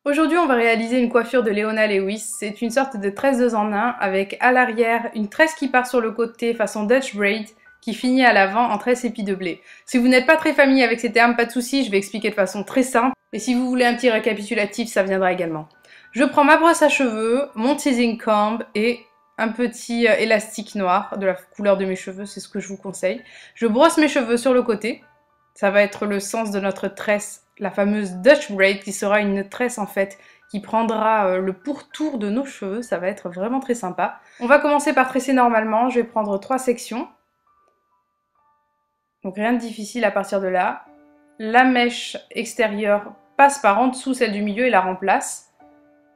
Aujourd'hui, on va réaliser une coiffure de Leona Lewis. C'est une sorte de tresse 2 en 1 avec à l'arrière une tresse qui part sur le côté façon Dutch braid qui finit à l'avant en tresse épi de blé. Si vous n'êtes pas très familier avec ces termes, pas de souci, je vais expliquer de façon très simple. Et si vous voulez un petit récapitulatif, ça viendra également. Je prends ma brosse à cheveux, mon teasing comb et un petit élastique noir de la couleur de mes cheveux, c'est ce que je vous conseille. Je brosse mes cheveux sur le côté. Ça va être le sens de notre tresse, la fameuse Dutch braid, qui sera une tresse en fait qui prendra le pourtour de nos cheveux. Ça va être vraiment très sympa. On va commencer par tresser normalement. Je vais prendre 3 sections. Donc rien de difficile à partir de là. La mèche extérieure passe par en dessous celle du milieu et la remplace.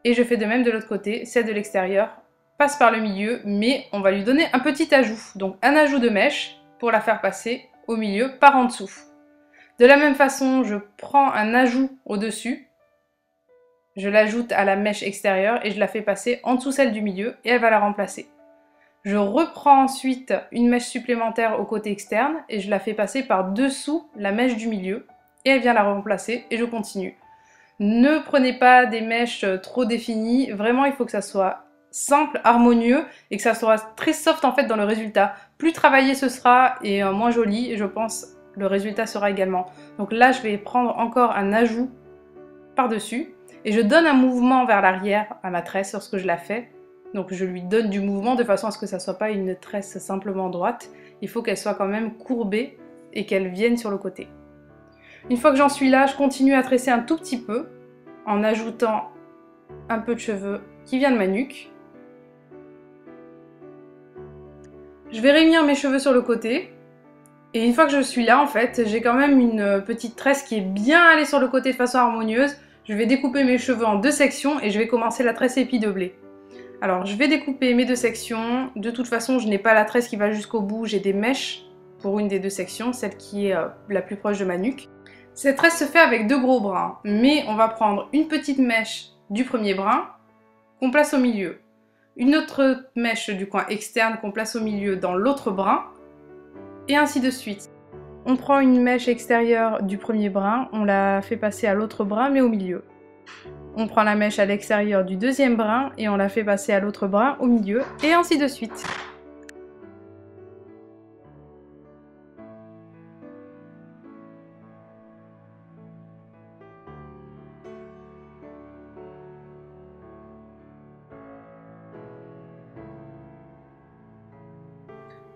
Et je fais de même de l'autre côté. Celle de l'extérieur passe par le milieu, mais on va lui donner un petit ajout. Donc un ajout de mèche pour la faire passer au milieu par en dessous. De la même façon, je prends un ajout au-dessus, je l'ajoute à la mèche extérieure et je la fais passer en dessous celle du milieu et elle va la remplacer. Je reprends ensuite une mèche supplémentaire au côté externe et je la fais passer par dessous la mèche du milieu et elle vient la remplacer et je continue. Ne prenez pas des mèches trop définies, vraiment il faut que ça soit simple, harmonieux et que ça soit très soft en fait dans le résultat. Plus travaillé ce sera et moins joli, je pense. Le résultat sera également. Donc là, je vais prendre encore un ajout par-dessus et je donne un mouvement vers l'arrière à ma tresse lorsque je la fais. Donc je lui donne du mouvement de façon à ce que ça ne soit pas une tresse simplement droite. Il faut qu'elle soit quand même courbée et qu'elle vienne sur le côté. Une fois que j'en suis là, je continue à tresser un tout petit peu en ajoutant un peu de cheveux qui vient de ma nuque. Je vais réunir mes cheveux sur le côté. Et une fois que je suis là, en fait, j'ai quand même une petite tresse qui est bien allée sur le côté de façon harmonieuse. Je vais découper mes cheveux en 2 sections et je vais commencer la tresse épi de blé. Alors, je vais découper mes 2 sections. De toute façon, je n'ai pas la tresse qui va jusqu'au bout. J'ai des mèches pour une des 2 sections, celle qui est la plus proche de ma nuque. Cette tresse se fait avec 2 gros brins, mais on va prendre une petite mèche du premier brin qu'on place au milieu. Une autre mèche du coin externe qu'on place au milieu dans l'autre brin. Et ainsi de suite. On prend une mèche extérieure du premier brin, on la fait passer à l'autre brin mais au milieu. On prend la mèche à l'extérieur du deuxième brin et on la fait passer à l'autre brin au milieu et ainsi de suite.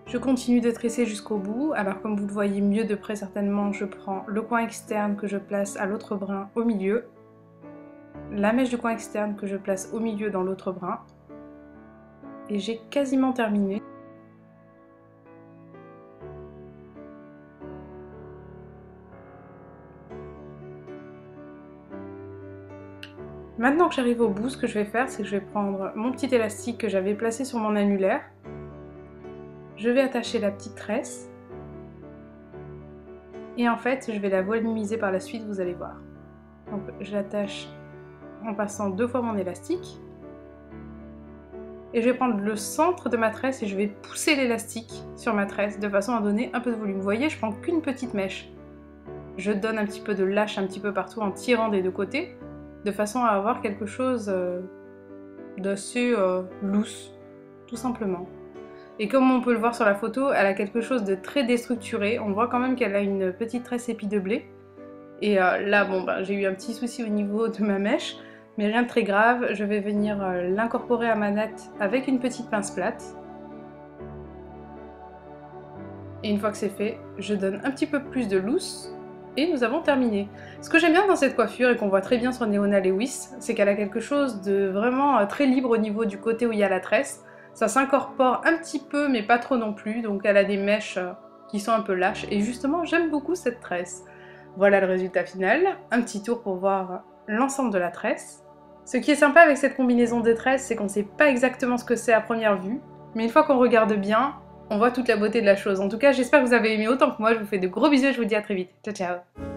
Je continue de tresser jusqu'au bout, alors comme vous le voyez mieux de près certainement, je prends le coin externe que je place à l'autre brin au milieu, la mèche du coin externe que je place au milieu dans l'autre brin, et j'ai quasiment terminé. Maintenant que j'arrive au bout, ce que je vais faire, c'est que je vais prendre mon petit élastique que j'avais placé sur mon annulaire. Je vais attacher la petite tresse et en fait je vais la volimiser par la suite, vous allez voir. Donc je l'attache en passant 2 fois mon élastique et je vais prendre le centre de ma tresse et je vais pousser l'élastique sur ma tresse de façon à donner un peu de volume. Vous voyez, je prends qu'une petite mèche. Je donne un petit peu de lâche un petit peu partout en tirant des 2 côtés de façon à avoir quelque chose d'assez loose, tout simplement. Et comme on peut le voir sur la photo, elle a quelque chose de très déstructuré. On voit quand même qu'elle a une petite tresse épi de blé. Et là, bon, j'ai eu un petit souci au niveau de ma mèche, mais rien de très grave. Je vais venir l'incorporer à ma natte avec une petite pince plate. Et une fois que c'est fait, je donne un petit peu plus de loose. Et nous avons terminé. Ce que j'aime bien dans cette coiffure et qu'on voit très bien sur Leona Lewis, c'est qu'elle a quelque chose de vraiment très libre au niveau du côté où il y a la tresse. Ça s'incorpore un petit peu, mais pas trop non plus, donc elle a des mèches qui sont un peu lâches, et justement, j'aime beaucoup cette tresse. Voilà le résultat final, un petit tour pour voir l'ensemble de la tresse. Ce qui est sympa avec cette combinaison de tresses, c'est qu'on ne sait pas exactement ce que c'est à première vue, mais une fois qu'on regarde bien, on voit toute la beauté de la chose. En tout cas, j'espère que vous avez aimé autant que moi, je vous fais de gros bisous et je vous dis à très vite. Ciao ciao.